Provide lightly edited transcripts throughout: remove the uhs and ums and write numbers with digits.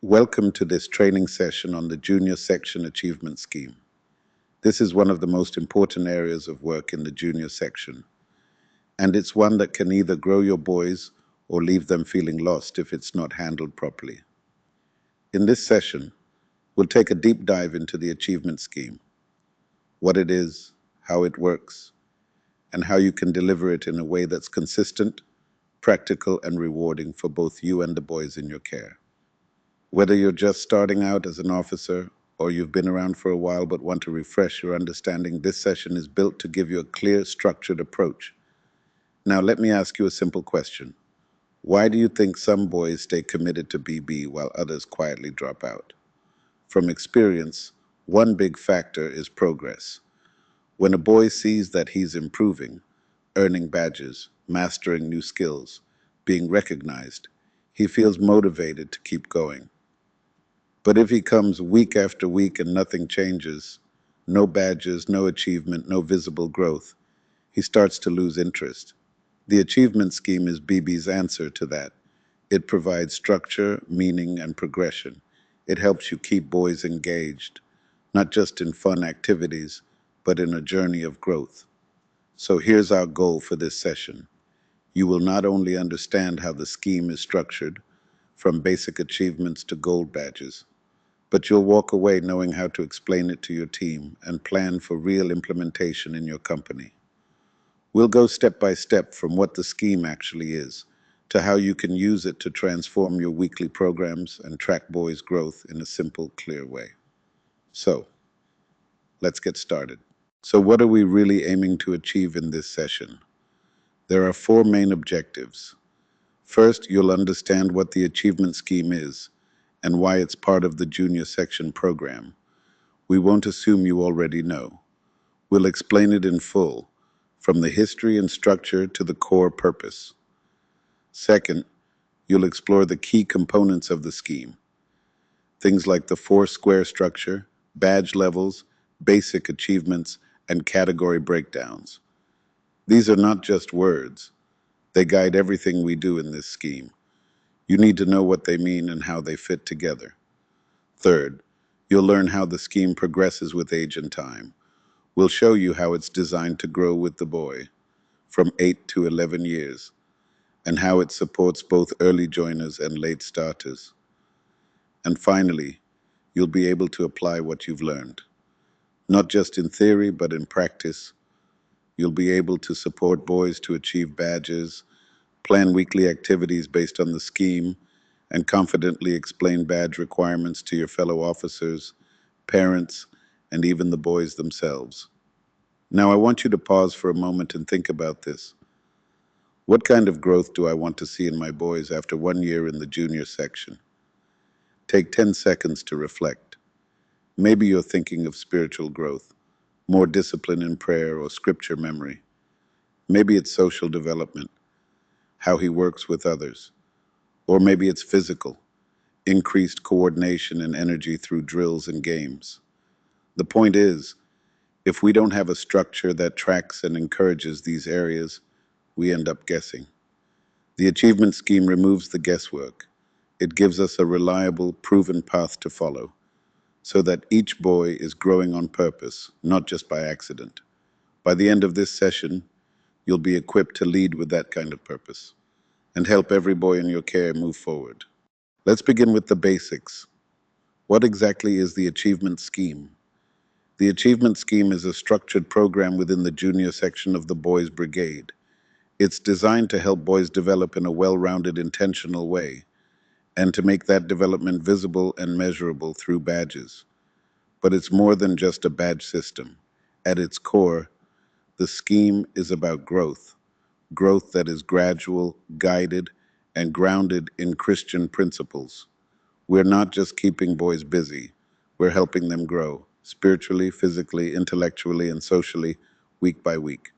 Welcome to this training session on the Junior Section Achievement Scheme. This is one of the most important areas of work in the junior section, and it's one that can either grow your boys or leave them feeling lost if it's not handled properly. In this session, we'll take a deep dive into the achievement scheme, what it is, how it works, and how you can deliver it in a way that's consistent, practical, and rewarding for both you and the boys in your care. Whether you're just starting out as an officer or you've been around for a while but want to refresh your understanding, this session is built to give you a clear, structured approach. Now, let me ask you a simple question. Why do you think some boys stay committed to BB while others quietly drop out? From experience, one big factor is progress. When a boy sees that he's improving, earning badges, mastering new skills, being recognized, he feels motivated to keep going. But if he comes week after week and nothing changes, no badges, no achievement, no visible growth, he starts to lose interest. The achievement scheme is BB's answer to that. It provides structure, meaning, and progression. It helps you keep boys engaged, not just in fun activities, but in a journey of growth. So here's our goal for this session. You will not only understand how the scheme is structured, from basic achievements to gold badges, but you'll walk away knowing how to explain it to your team and plan for real implementation in your company. We'll go step by step from what the scheme actually is to how you can use it to transform your weekly programs and track boys' growth in a simple, clear way. So, let's get started. So, what are we really aiming to achieve in this session? There are four main objectives. First, you'll understand what the achievement scheme is and why it's part of the junior section program. We won't assume you already know. We'll explain it in full, from the history and structure to the core purpose. Second, you'll explore the key components of the scheme. Things like the four-square structure, badge levels, basic achievements, and category breakdowns. These are not just words. They guide everything we do in this scheme. You need to know what they mean and how they fit together. Third, you'll learn how the scheme progresses with age and time. We'll show you how it's designed to grow with the boy, from 8 to 11 years, and how it supports both early joiners and late starters. And finally, you'll be able to apply what you've learned, not just in theory, but in practice. You'll be able to support boys to achieve badges, plan weekly activities based on the scheme, and confidently explain badge requirements to your fellow officers, parents, and even the boys themselves. Now, I want you to pause for a moment and think about this. What kind of growth do I want to see in my boys after 1 year in the junior section? Take 10 seconds to reflect. Maybe you're thinking of spiritual growth, more discipline in prayer or scripture memory. Maybe it's social development, how he works with others. Or maybe it's physical, increased coordination and energy through drills and games. The point is, if we don't have a structure that tracks and encourages these areas, we end up guessing. The achievement scheme removes the guesswork. It gives us a reliable, proven path to follow, so that each boy is growing on purpose, not just by accident. By the end of this session, you'll be equipped to lead with that kind of purpose and help every boy in your care move forward. Let's begin with the basics. What exactly is the achievement scheme? The achievement scheme is a structured program within the junior section of the Boys Brigade. It's designed to help boys develop in a well-rounded, intentional way, and to make that development visible and measurable through badges. But it's more than just a badge system. At its core, the scheme is about growth, growth that is gradual, guided, and grounded in Christian principles. We're not just keeping boys busy, we're helping them grow, spiritually, physically, intellectually, and socially, week by week.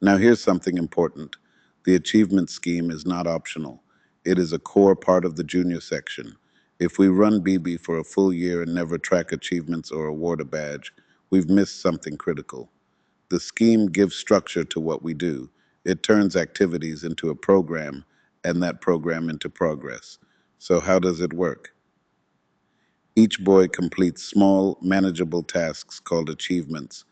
Now here's something important. The achievement scheme is not optional. It is a core part of the junior section. If we run BB for a full year and never track achievements or award a badge, we've missed something critical. The scheme gives structure to what we do. It turns activities into a program and that program into progress. So how does it work? Each boy completes small, manageable tasks called achievements.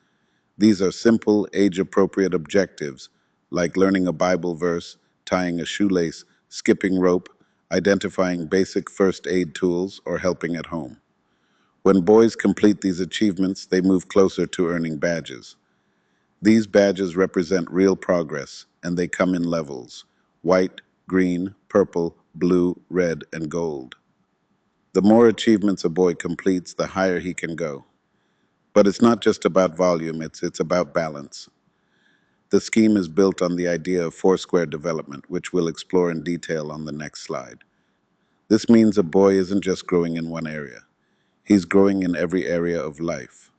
These are simple, age appropriate objectives like learning a Bible verse, tying a shoelace, skipping rope, identifying basic first aid tools, or helping at home. When boys complete these achievements, they move closer to earning badges. These badges represent real progress, and they come in levels: white, green, purple, blue, red, and gold. The more achievements a boy completes, the higher he can go. But it's not just about volume, it's about balance. The scheme is built on the idea of four-square development, which we'll explore in detail on the next slide. This means a boy isn't just growing in one area, he's growing in every area of life.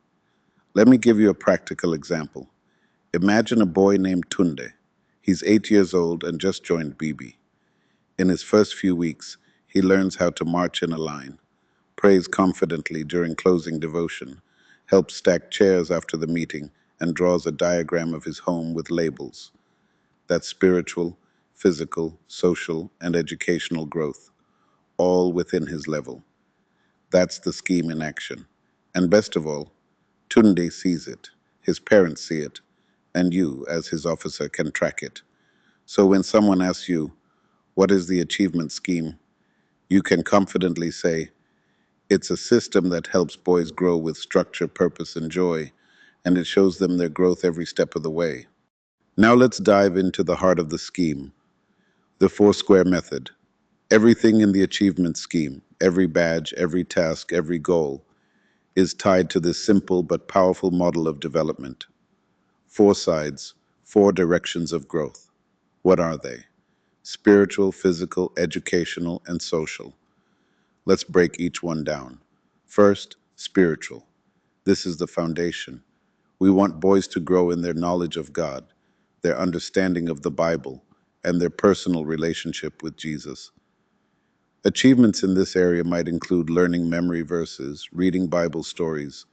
Let me give you a practical example. Imagine a boy named Tunde. He's 8 years old and just joined BB. In his first few weeks, he learns how to march in a line, prays confidently during closing devotion, helps stack chairs after the meeting, and draws a diagram of his home with labels. That's spiritual, physical, social, and educational growth, all within his level. That's the scheme in action. And best of all, Tunde sees it, his parents see it, and you, as his officer, can track it. So when someone asks you, what is the achievement scheme? You can confidently say, it's a system that helps boys grow with structure, purpose, and joy, and it shows them their growth every step of the way. Now let's dive into the heart of the scheme, the four-square method. Everything in the achievement scheme, every badge, every task, every goal, is tied to this simple but powerful model of development. Four sides, four directions of growth. What are they? Spiritual, physical, educational, and social. Let's break each one down. First, spiritual. This is the foundation. We want boys to grow in their knowledge of God, their understanding of the Bible, and their personal relationship with Jesus. Achievements in this area might include learning memory verses, reading Bible stories,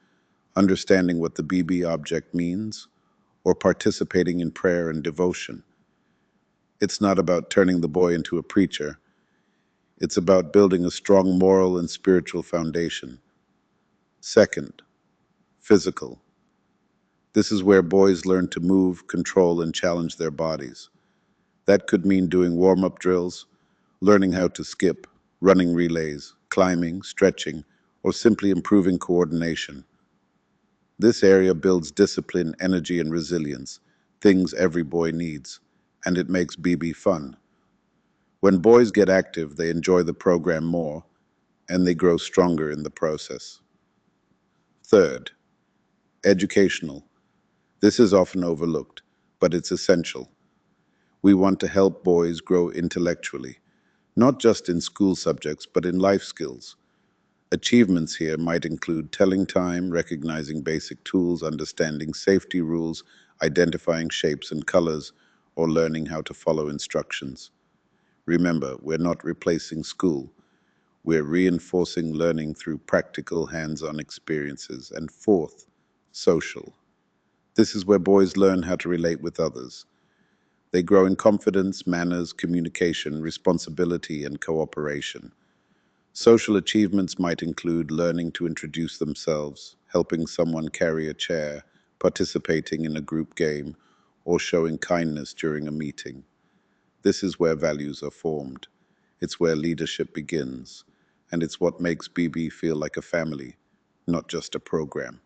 understanding what the BB object means, or participating in prayer and devotion. It's not about turning the boy into a preacher. It's about building a strong moral and spiritual foundation. Second, physical. This is where boys learn to move, control, and challenge their bodies. That could mean doing warm-up drills, learning how to skip, running relays, climbing, stretching, or simply improving coordination. This area builds discipline, energy, and resilience, things every boy needs, and it makes BB fun. When boys get active, they enjoy the program more, and they grow stronger in the process. Third, educational. This is often overlooked, but it's essential. We want to help boys grow intellectually, not just in school subjects, but in life skills. Achievements here might include telling time, recognizing basic tools, understanding safety rules, identifying shapes and colors, or learning how to follow instructions. Remember, we're not replacing school. We're reinforcing learning through practical hands-on experiences. And fourth, social. This is where boys learn how to relate with others. They grow in confidence, manners, communication, responsibility, and cooperation. Social achievements might include learning to introduce themselves, helping someone carry a chair, participating in a group game, or showing kindness during a meeting. This is where values are formed. It's where leadership begins, and it's what makes BB feel like a family, not just a program.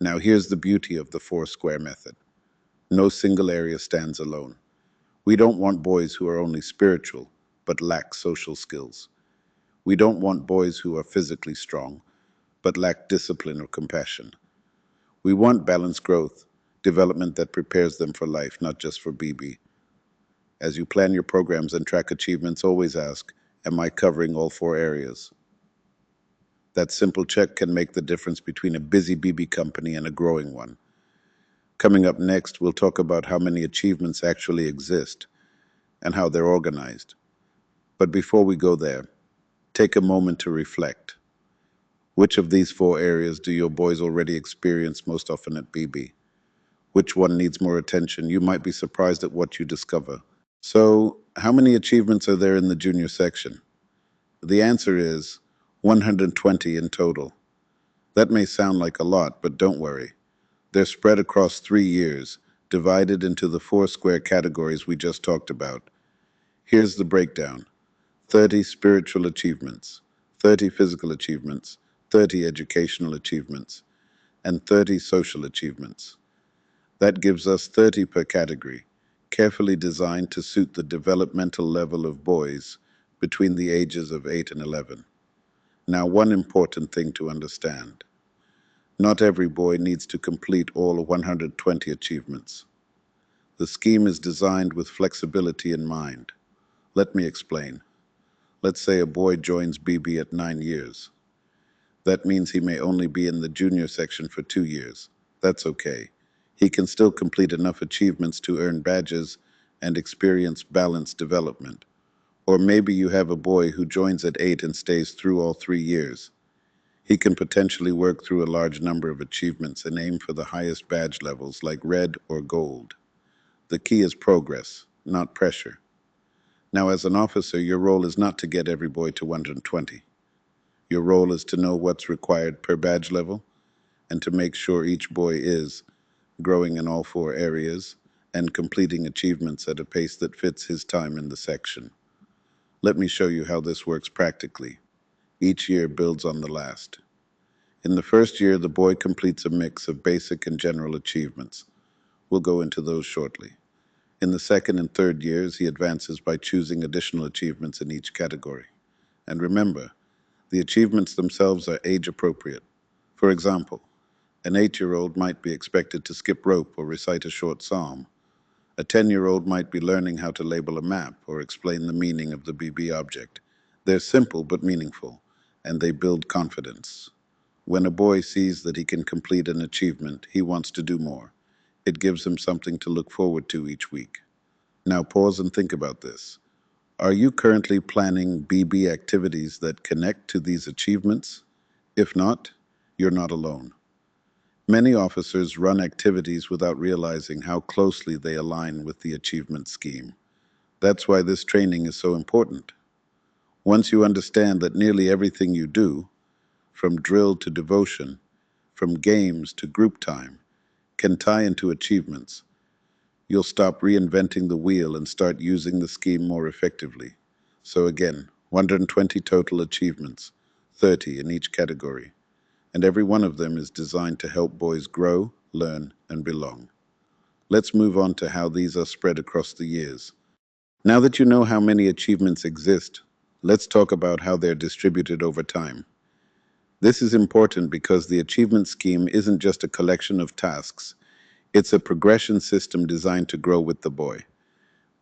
Now here's the beauty of the four-square method. No single area stands alone. We don't want boys who are only spiritual, but lack social skills. We don't want boys who are physically strong, but lack discipline or compassion. We want balanced growth, development that prepares them for life, not just for BB. As you plan your programs and track achievements, always ask, am I covering all four areas? That simple check can make the difference between a busy BB company and a growing one. Coming up next, we'll talk about how many achievements actually exist and how they're organized. But before we go there, take a moment to reflect. Which of these four areas do your boys already experience most often at BB? Which one needs more attention? You might be surprised at what you discover. So, how many achievements are there in the junior section? The answer is 120 in total. That may sound like a lot, but don't worry. They're spread across 3 years, divided into the four square categories we just talked about. Here's the breakdown: 30 spiritual achievements, 30 physical achievements, 30 educational achievements, and 30 social achievements. That gives us 30 per category, carefully designed to suit the developmental level of boys between the ages of 8 and 11. Now, one important thing to understand: not every boy needs to complete all 120 achievements. The scheme is designed with flexibility in mind. Let me explain. Let's say a boy joins BB at 9 years. That means he may only be in the junior section for 2 years. That's okay. He can still complete enough achievements to earn badges and experience balanced development. Or maybe you have a boy who joins at 8 and stays through all 3 years. He can potentially work through a large number of achievements and aim for the highest badge levels like red or gold. The key is progress, not pressure. Now, as an officer, your role is not to get every boy to 120. Your role is to know what's required per badge level and to make sure each boy is growing in all four areas and completing achievements at a pace that fits his time in the section. Let me show you how this works practically. Each year builds on the last. In the first year, the boy completes a mix of basic and general achievements. We'll go into those shortly. In the second and third years, he advances by choosing additional achievements in each category. And remember, the achievements themselves are age appropriate. For example, an 8-year-old might be expected to skip rope or recite a short psalm. A 10-year-old might be learning how to label a map or explain the meaning of the BB object. They're simple but meaningful, and they build confidence. When a boy sees that he can complete an achievement, he wants to do more. It gives him something to look forward to each week. Now pause and think about this. Are you currently planning BB activities that connect to these achievements? If not, you're not alone. Many officers run activities without realizing how closely they align with the achievement scheme. That's why this training is so important. Once you understand that nearly everything you do, from drill to devotion, from games to group time, can tie into achievements, you'll stop reinventing the wheel and start using the scheme more effectively. So again, 120 total achievements, 30 in each category, and every one of them is designed to help boys grow, learn, and belong. Let's move on to how these are spread across the years. Now that you know how many achievements exist, let's talk about how they're distributed over time. This is important because the achievement scheme isn't just a collection of tasks. It's a progression system designed to grow with the boy.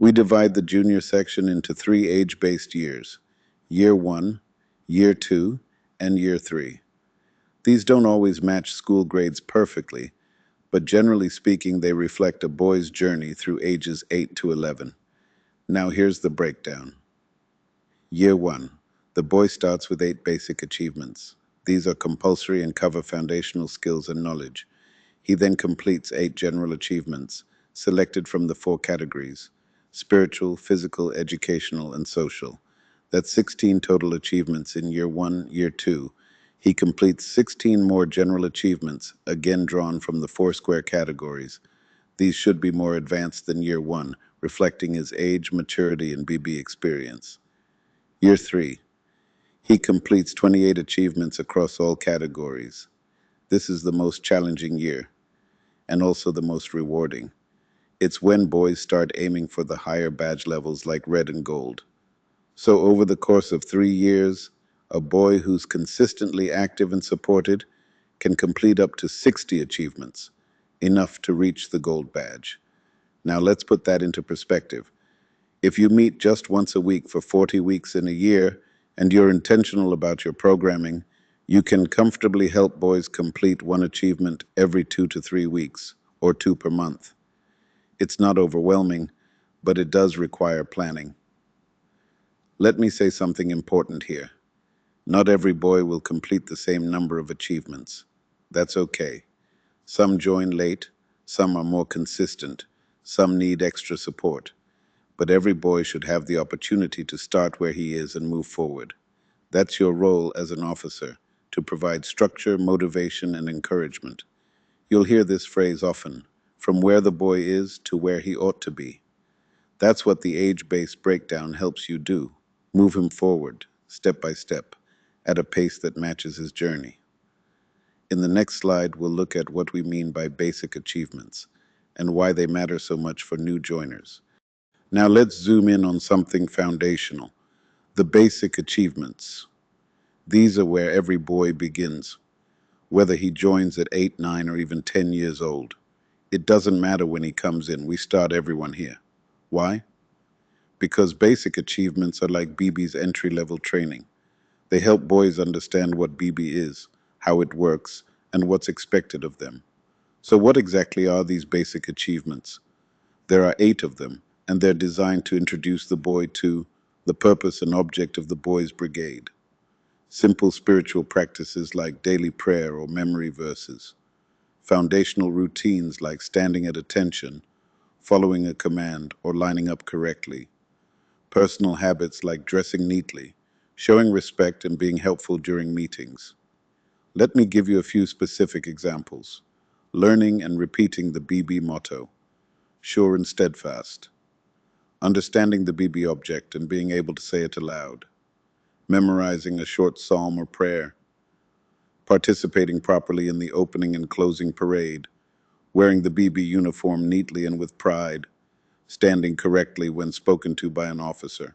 We divide the junior section into 3 age-based years: Year 1, Year 2, and Year 3. These don't always match school grades perfectly, but generally speaking, they reflect a boy's journey through ages 8 to 11. Now here's the breakdown. Year 1. The boy starts with 8 basic achievements. These are compulsory and cover foundational skills and knowledge. He then completes 8 general achievements, selected from the 4 categories: spiritual, physical, educational, and social. That's 16 total achievements in Year 1, Year 2. He completes 16 more general achievements, again drawn from the 4 square categories. These should be more advanced than Year 1, reflecting his age, maturity, and BB experience. Year 3. He completes 28 achievements across all categories. This is the most challenging year, and also the most rewarding. It's when boys start aiming for the higher badge levels like red and gold. So over the course of 3 years, a boy who's consistently active and supported can complete up to 60 achievements, enough to reach the gold badge. Now let's put that into perspective. If you meet just once a week for 40 weeks in a year, and you're intentional about your programming, you can comfortably help boys complete 1 achievement every 2 to 3 weeks, or 2 per month. It's not overwhelming, but it does require planning. Let me say something important here. Not every boy will complete the same number of achievements. That's okay. Some join late, some are more consistent, some need extra support. But every boy should have the opportunity to start where he is and move forward. That's your role as an officer, to provide structure, motivation, and encouragement. You'll hear this phrase often, from where the boy is to where he ought to be. That's what the age-based breakdown helps you do. Move him forward, step by step, at a pace that matches his journey. In the next slide, we'll look at what we mean by basic achievements and why they matter so much for new joiners. Now let's zoom in on something foundational, the basic achievements. These are where every boy begins, whether he joins at 8, 9, or even 10 years old. It doesn't matter when he comes in, we start everyone here. Why? Because basic achievements are like BB's entry-level training. They help boys understand what BB is, how it works, and what's expected of them. So what exactly are these basic achievements? There are 8 of them, and they're designed to introduce the boy to the purpose and object of the boys' brigade. Simple spiritual practices like daily prayer or memory verses. Foundational routines like standing at attention, following a command, or lining up correctly. Personal habits like dressing neatly, showing respect, and being helpful during meetings. Let me give you a few specific examples. Learning and repeating the BB motto, sure and steadfast. Understanding the BB object and being able to say it aloud. Memorizing a short psalm or prayer. Participating properly in the opening and closing parade. Wearing the BB uniform neatly and with pride. Standing correctly when spoken to by an officer.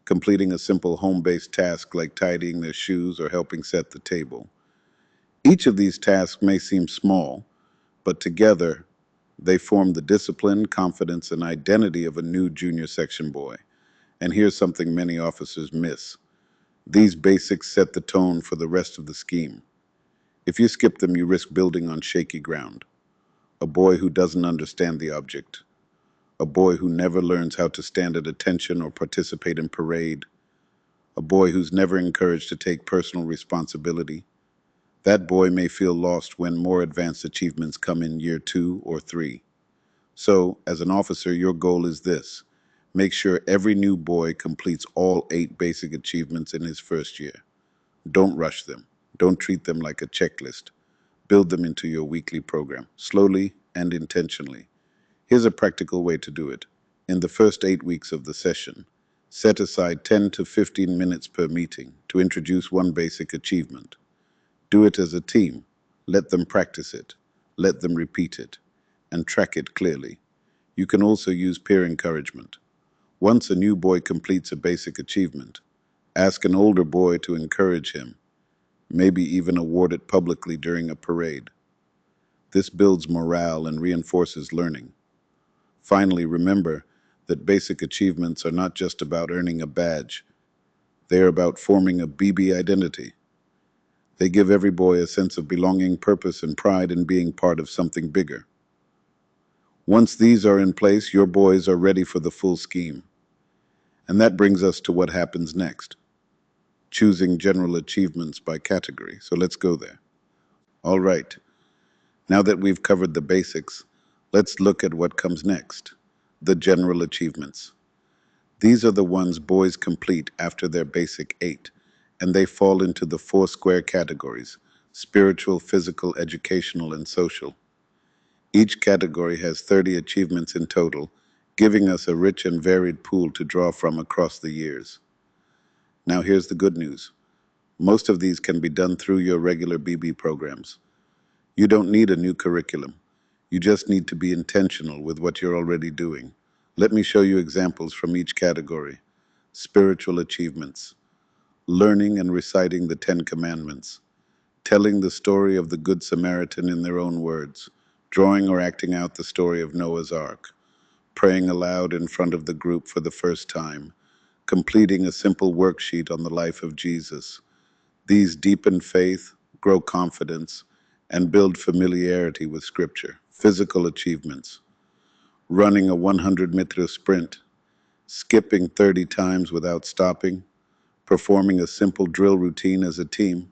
Completing a simple home-based task like tidying their shoes or helping set the table. Each of these tasks may seem small, but together they form the discipline, confidence, and identity of a new junior section boy. And here's something many officers miss. These basics set the tone for the rest of the scheme. If you skip them, you risk building on shaky ground. A boy who doesn't understand the object. A boy who never learns how to stand at attention or participate in parade. A boy who's never encouraged to take personal responsibility. That boy may feel lost when more advanced achievements come in year 2 or 3. So, as an officer, your goal is this. Make sure every new boy completes all 8 basic achievements in his first year. Don't rush them. Don't treat them like a checklist. Build them into your weekly program, slowly and intentionally. Here's a practical way to do it. In the first 8 weeks of the session, set aside 10 to 15 minutes per meeting to introduce one basic achievement. Do it as a team. Let them practice it. Let them repeat it. And track it clearly. You can also use peer encouragement. Once a new boy completes a basic achievement, ask an older boy to encourage him, maybe even award it publicly during a parade. This builds morale and reinforces learning. Finally, remember that basic achievements are not just about earning a badge. They are about forming a BB identity. They give every boy a sense of belonging, purpose, and pride in being part of something bigger. Once these are in place, your boys are ready for the full scheme. And that brings us to what happens next. Choosing general achievements by category. So let's go there. All right. Now that we've covered the basics, let's look at what comes next. The general achievements. These are the ones boys complete after their basic 8, and they fall into the 4 square categories: spiritual, physical, educational, and social. Each category has 30 achievements in total, giving us a rich and varied pool to draw from across the years. Now here's the good news. Most of these can be done through your regular BB programs. You don't need a new curriculum. You just need to be intentional with what you're already doing. Let me show you examples from each category. Spiritual achievements. Learning and reciting the 10 Commandments. Telling the story of the Good Samaritan in their own words. Drawing or acting out the story of Noah's Ark. Praying aloud in front of the group for the first time. Completing a simple worksheet on the life of Jesus. These deepen faith, grow confidence, and build familiarity with Scripture. Physical achievements. Running a 100-meter sprint, skipping 30 times without stopping, performing a simple drill routine as a team,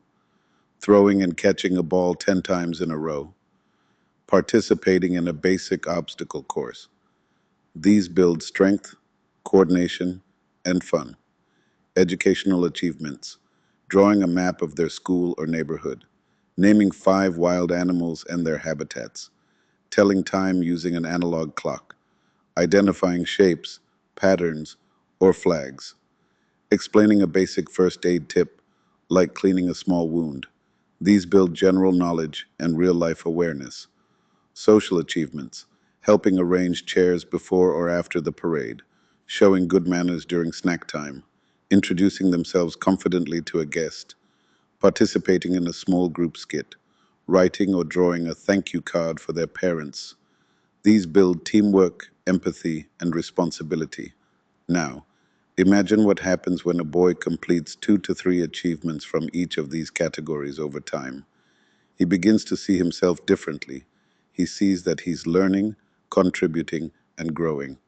throwing and catching a ball 10 times in a row, participating in a basic obstacle course. These build strength, coordination, and fun. educational achievements, drawing a map of their school or neighborhood, naming 5 wild animals and their habitats, telling time using an analog clock, identifying shapes, patterns, or flags, explaining a basic first aid tip like cleaning a small wound. These build general knowledge and real life awareness. Social achievements, helping arrange chairs before or after the parade, showing good manners during snack time, introducing themselves confidently to a guest, participating in a small group skit, writing or drawing a thank you card for their parents. These build teamwork, empathy, and responsibility. Now, imagine what happens when a boy completes 2 to 3 achievements from each of these categories over time. He begins to see himself differently. He sees that he's learning, contributing, and growing.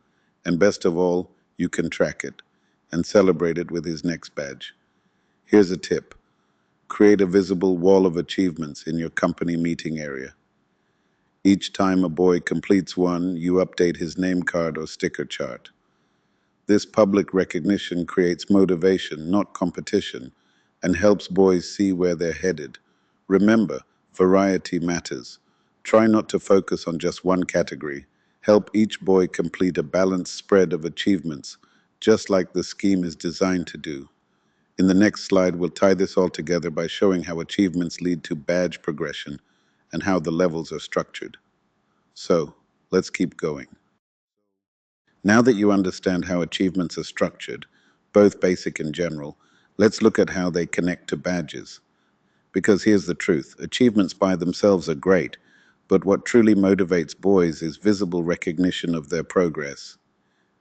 And best of all, you can track it and celebrate it with his next badge. Here's a tip: create a visible wall of achievements in your company meeting area. Each time a boy completes one, you update his name card or sticker chart. This public recognition creates motivation, not competition, and helps boys see where they're headed. Remember, variety matters. Try not to focus on just one category. Help each boy complete a balanced spread of achievements, just like the scheme is designed to do. In the next slide, we'll tie this all together by showing how achievements lead to badge progression and how the levels are structured. So, let's keep going. Now that you understand how achievements are structured, both basic and general, let's look at how they connect to badges. Because here's the truth: achievements by themselves are great, but what truly motivates boys is visible recognition of their progress.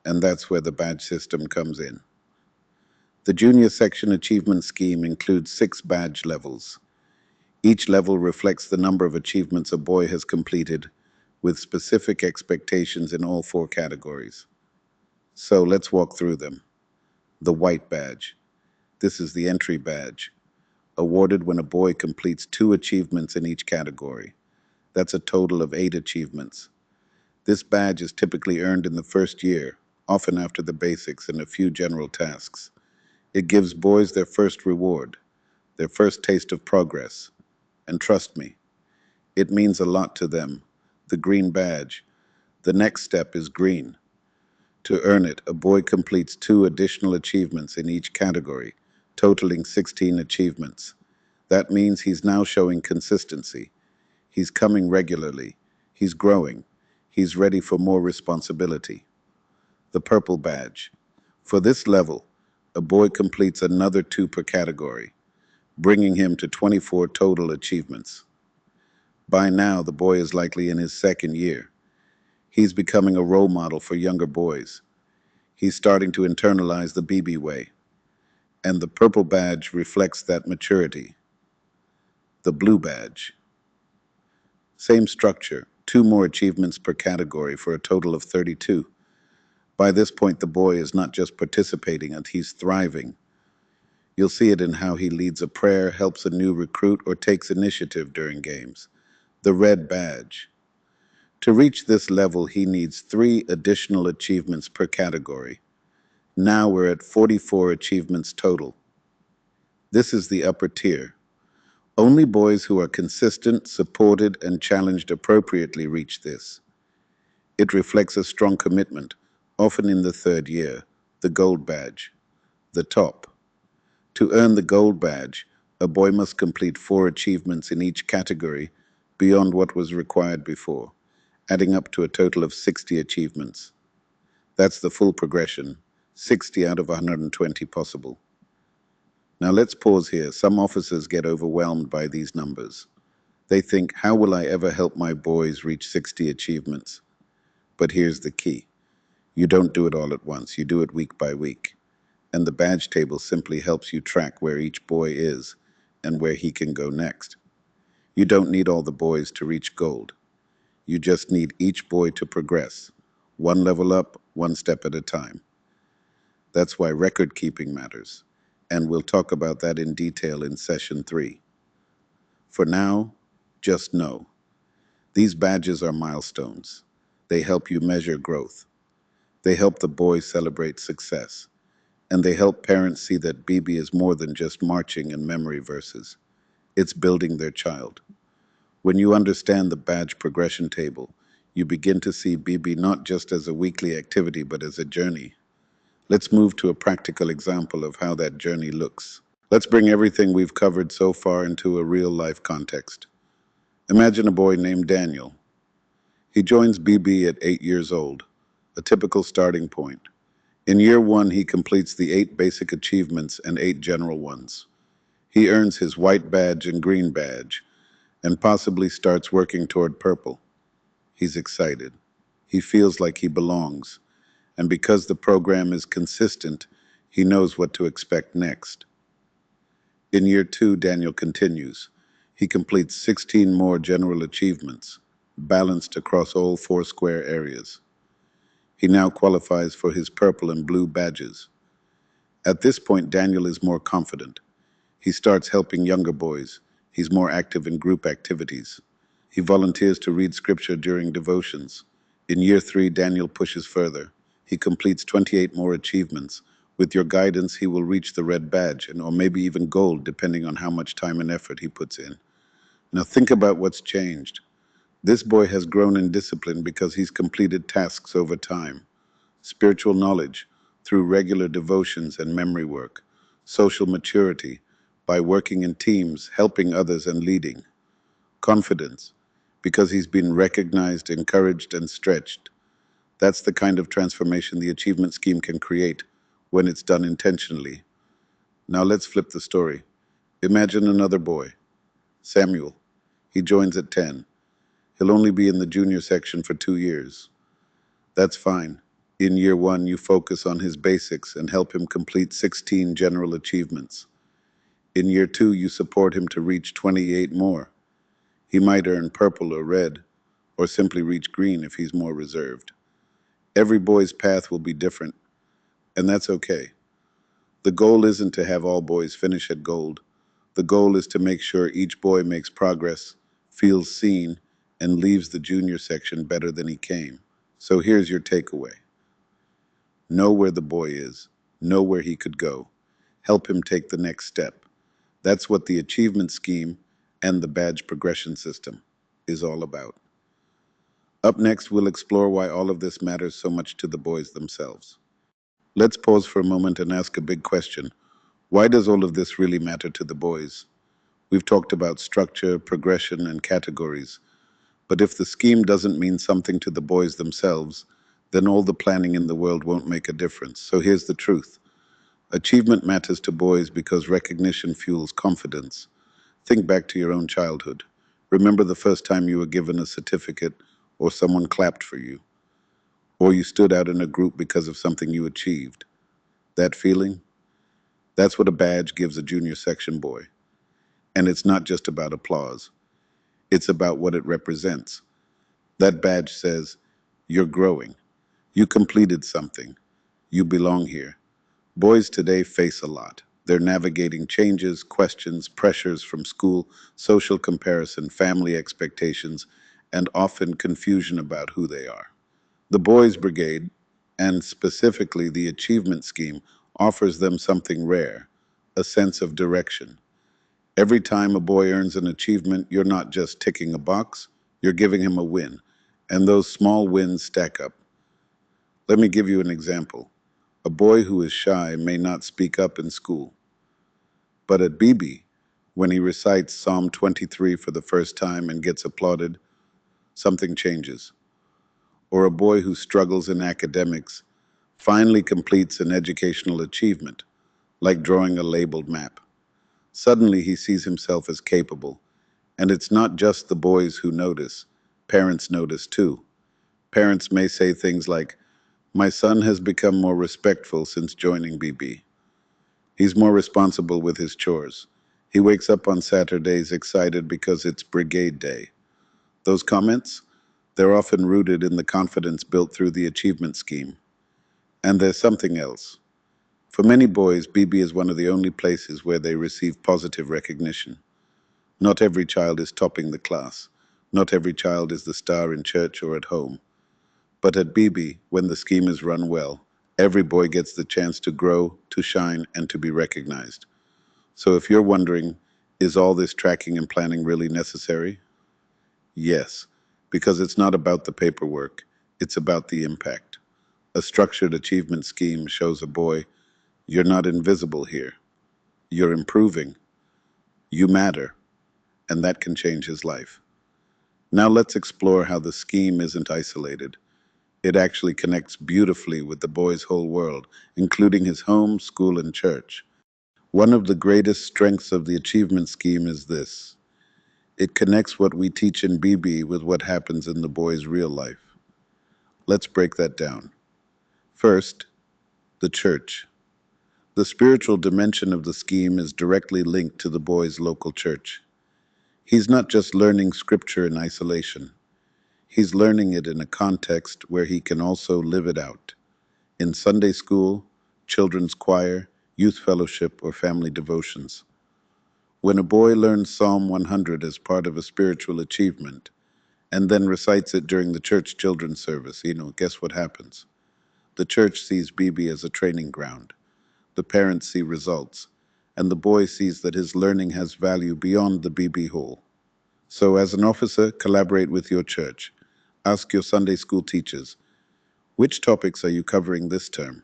And that's where the badge system comes in. The junior section achievement scheme includes 6 badge levels. Each level reflects the number of achievements a boy has completed, with specific expectations in all 4 categories. So let's walk through them. The white badge. This is the entry badge, awarded when a boy completes 2 achievements in each category. That's a total of 8 achievements. This badge is typically earned in the first year, often after the basics and a few general tasks. It gives boys their first reward, their first taste of progress. And trust me, it means a lot to them. The green badge. The next step is green. To earn it, a boy completes 2 additional achievements in each category, totaling 16 achievements. That means he's now showing consistency. He's coming regularly. He's growing. He's ready for more responsibility. The purple badge. For this level, a boy completes another 2 per category, bringing him to 24 total achievements. By now, the boy is likely in his second year. He's becoming a role model for younger boys. He's starting to internalize the BB way. And the purple badge reflects that maturity. The blue badge. Same structure, 2 more achievements per category for a total of 32. By this point, the boy is not just participating, and he's thriving. You'll see it in how he leads a prayer, helps a new recruit, or takes initiative during games. The red badge. To reach this level, he needs 3 additional achievements per category. Now we're at 44 achievements total. This is the upper tier. Only boys who are consistent, supported, and challenged appropriately reach this. It reflects a strong commitment, often in the third year. The gold badge. The top. To earn the gold badge, a boy must complete 4 achievements in each category beyond what was required before, adding up to a total of 60 achievements. That's the full progression, 60 out of 120 possible. Now let's pause here. Some officers get overwhelmed by these numbers. They think, how will I ever help my boys reach 60 achievements? But here's the key. You don't do it all at once. You do it week by week. And the badge table simply helps you track where each boy is and where he can go next. You don't need all the boys to reach gold. You just need each boy to progress, one level up, one step at a time. That's why record keeping matters, and we'll talk about that in detail in session 3. For now, just know, these badges are milestones. They help you measure growth. They help the boys celebrate success. and they help parents see that BB is more than just marching and memory verses. It's building their child. When you understand the badge progression table, you begin to see BB not just as a weekly activity but as a journey. Let's move to a practical example of how that journey looks. Let's bring everything we've covered so far into a real life context. Imagine a boy named Daniel. He joins BB at 8 years old, a typical starting point. In year one, he completes the 8 basic achievements and 8 general ones. He earns his white badge and green badge, and possibly starts working toward purple. He's excited. He feels like he belongs, and because the program is consistent, he knows what to expect next. In year two, Daniel continues. He completes 16 more general achievements, balanced across all 4 square areas. He now qualifies for his purple and blue badges. At this point, Daniel is more confident. He starts helping younger boys. He's more active in group activities. He volunteers to read scripture during devotions. In year three, Daniel pushes further. He completes 28 more achievements. With your guidance, he will reach the red badge, or maybe even gold, depending on how much time and effort he puts in. Now think about what's changed. This boy has grown in discipline because he's completed tasks over time. Spiritual knowledge through regular devotions and memory work. Social maturity by working in teams, helping others, and leading. Confidence because he's been recognized, encouraged, and stretched. That's the kind of transformation the achievement scheme can create when it's done intentionally. Now let's flip the story. Imagine another boy, Samuel. He joins at 10. He'll only be in the junior section for 2 years. That's fine. In year one, you focus on his basics and help him complete 16 general achievements. In year two, you support him to reach 28 more. He might earn purple or red, or simply reach green if he's more reserved. Every boy's path will be different, and that's okay. The goal isn't to have all boys finish at gold. The goal is to make sure each boy makes progress, feels seen, and leaves the junior section better than he came. So here's your takeaway. Know where the boy is. Know where he could go. Help him take the next step. That's what the achievement scheme and the badge progression system is all about. Up next, we'll explore why all of this matters so much to the boys themselves. Let's pause for a moment and ask a big question. Why does all of this really matter to the boys? We've talked about structure, progression, and categories. But if the scheme doesn't mean something to the boys themselves, then all the planning in the world won't make a difference. So here's the truth. Achievement matters to boys because recognition fuels confidence. Think back to your own childhood. Remember the first time you were given a certificate, or someone clapped for you, or you stood out in a group because of something you achieved. That feeling? That's what a badge gives a junior section boy. And it's not just about applause. It's about what it represents. That badge says, you're growing. You completed something. You belong here. Boys today face a lot. They're navigating changes, questions, pressures from school, social comparison, family expectations, and often confusion about who they are. The Boys Brigade, and specifically the Achievement Scheme, offers them something rare, a sense of direction. Every time a boy earns an achievement, you're not just ticking a box, you're giving him a win. And those small wins stack up. Let me give you an example. A boy who is shy may not speak up in school. But at BB, when he recites Psalm 23 for the first time and gets applauded, something changes. Or a boy who struggles in academics finally completes an educational achievement, like drawing a labeled map. Suddenly he sees himself as capable. And it's not just the boys who notice. Parents notice too. Parents may say things like, "My son has become more respectful since joining BB. He's more responsible with his chores. He wakes up on Saturdays excited because it's Brigade Day." Those comments, they're often rooted in the confidence built through the achievement scheme. And there's something else. For many boys, BB is one of the only places where they receive positive recognition. Not every child is topping the class. Not every child is the star in church or at home. But at BB, when the scheme is run well, Every boy gets the chance to grow, to shine, and to be recognized. So if you're wondering, is all this tracking and planning really necessary? Yes, because it's not about the paperwork, it's about the impact. A structured achievement scheme shows a boy, you're not invisible here. You're improving. You matter. And that can change his life. Now let's explore how the scheme isn't isolated. It actually connects beautifully with the boy's whole world, including his home, school, and church. One of the greatest strengths of the achievement scheme is this: it connects what we teach in BB with what happens in the boy's real life. Let's break that down. First, the church. The spiritual dimension of the scheme is directly linked to the boy's local church. He's not just learning scripture in isolation, he's learning it in a context where he can also live it out. In Sunday school, children's choir, youth fellowship, or family devotions. When a boy learns Psalm 100 as part of a spiritual achievement and then recites it during the church children's service, guess what happens? The church sees BB as a training ground. The parents see results, and the boy sees that his learning has value beyond the BB hall. So, as an officer, collaborate with your church. Ask your Sunday school teachers, which topics are you covering this term?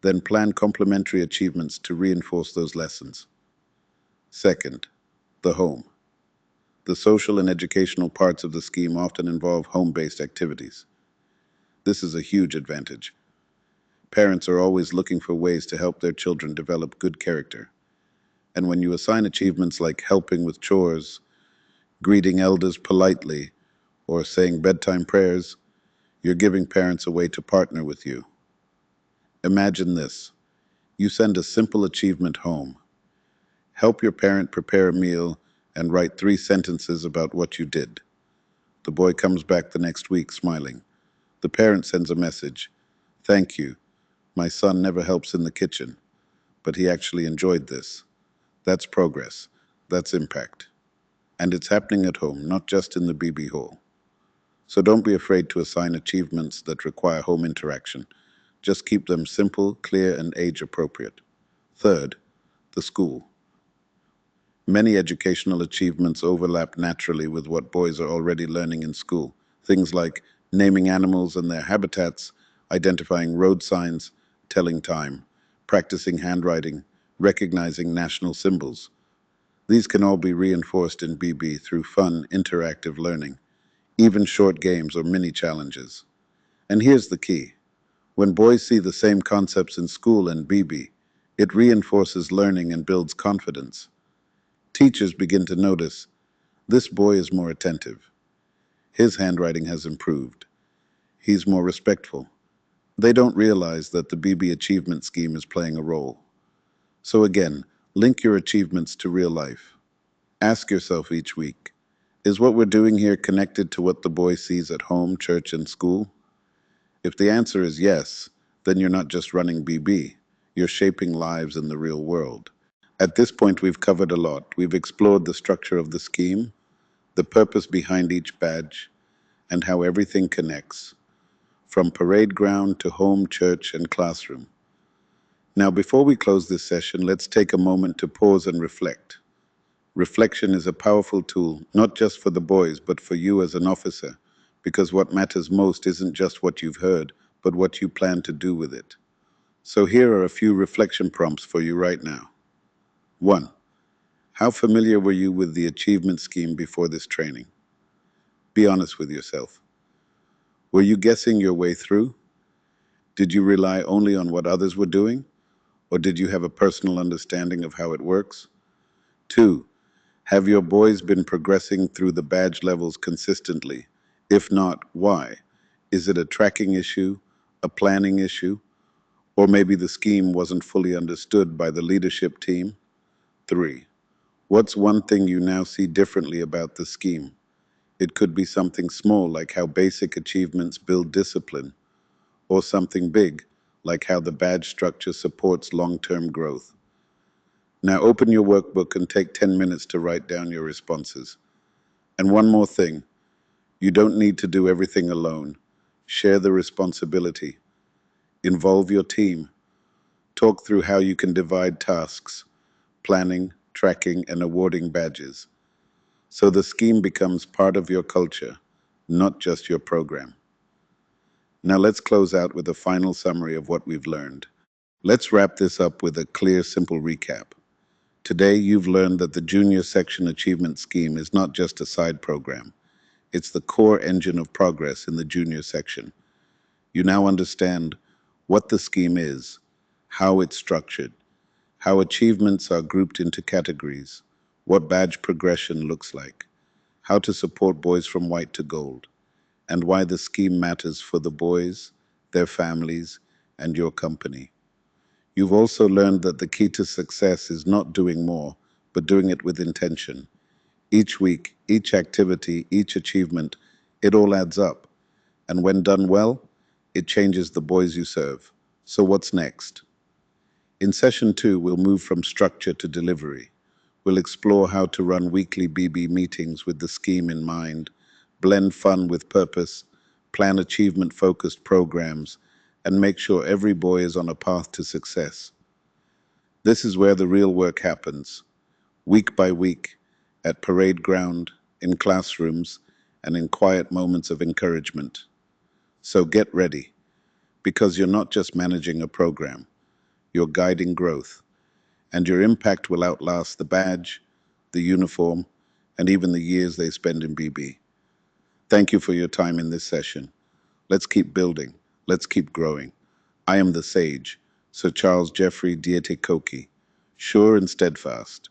Then plan complementary achievements to reinforce those lessons. Second, the home. The social and educational parts of the scheme often involve home-based activities. This is a huge advantage. Parents are always looking for ways to help their children develop good character. And when you assign achievements like helping with chores, greeting elders politely, or saying bedtime prayers, you're giving parents a way to partner with you. Imagine this. You send a simple achievement home. Help your parent prepare a meal and write 3 sentences about what you did. The boy comes back the next week smiling. The parent sends a message. Thank you. My son never helps in the kitchen, but he actually enjoyed this. That's progress. That's impact. And it's happening at home, not just in the BB hall. So don't be afraid to assign achievements that require home interaction. Just keep them simple, clear, and age appropriate. Third, the school. Many educational achievements overlap naturally with what boys are already learning in school. Things like naming animals and their habitats, identifying road signs, telling time, practicing handwriting, recognizing national symbols. These can all be reinforced in BB through fun, interactive learning, even short games or mini challenges. And here's the key. When boys see the same concepts in school and BB, it reinforces learning and builds confidence. Teachers begin to notice, this boy is more attentive. His handwriting has improved. He's more respectful. They don't realize that the BB achievement scheme is playing a role. So again, link your achievements to real life. Ask yourself each week, is what we're doing here connected to what the boy sees at home, church, and school? If the answer is yes, then you're not just running BB, you're shaping lives in the real world. At this point, we've covered a lot. We've explored the structure of the scheme, the purpose behind each badge, and how everything connects, from parade ground to home, church, and classroom. Now, before we close this session, let's take a moment to pause and reflect. Reflection is a powerful tool, not just for the boys, but for you as an officer, because what matters most isn't just what you've heard, but what you plan to do with it. So here are a few reflection prompts for you right now. 1. How familiar were you with the achievement scheme before this training? Be honest with yourself. Were you guessing your way through? Did you rely only on what others were doing? Or did you have a personal understanding of how it works? 2. Have your boys been progressing through the badge levels consistently? If not, why? Is it a tracking issue, a planning issue, or maybe the scheme wasn't fully understood by the leadership team? 3. What's one thing you now see differently about the scheme? It could be something small, like how basic achievements build discipline, or something big, like how the badge structure supports long-term growth. Now open your workbook and take 10 minutes to write down your responses. And one more thing, you don't need to do everything alone. Share the responsibility. Involve your team. Talk through how you can divide tasks, planning, tracking, and awarding badges, so the scheme becomes part of your culture, not just your program. Now let's close out with a final summary of what we've learned. Let's wrap this up with a clear, simple recap. Today, you've learned that the Junior Section Achievement Scheme is not just a side program. It's the core engine of progress in the junior section. You now understand what the scheme is, how it's structured, how achievements are grouped into categories, what badge progression looks like, how to support boys from white to gold, and why the scheme matters for the boys, their families, and your company. You've also learned that the key to success is not doing more, but doing it with intention. Each week, each activity, each achievement, it all adds up. And when done well, it changes the boys you serve. So what's next? In session 2, we'll move from structure to delivery. We'll explore how to run weekly BB meetings with the scheme in mind, blend fun with purpose, plan achievement-focused programs, and make sure every boy is on a path to success. This is where the real work happens, week by week, at parade ground, in classrooms, and in quiet moments of encouragement. So get ready, because you're not just managing a program, you're guiding growth, and your impact will outlast the badge, the uniform, and even the years they spend in BB. Thank you for your time in this session. Let's keep building. Let's keep growing. I am the sage, Sir Charles Jeffrey Diete Koki, sure and steadfast,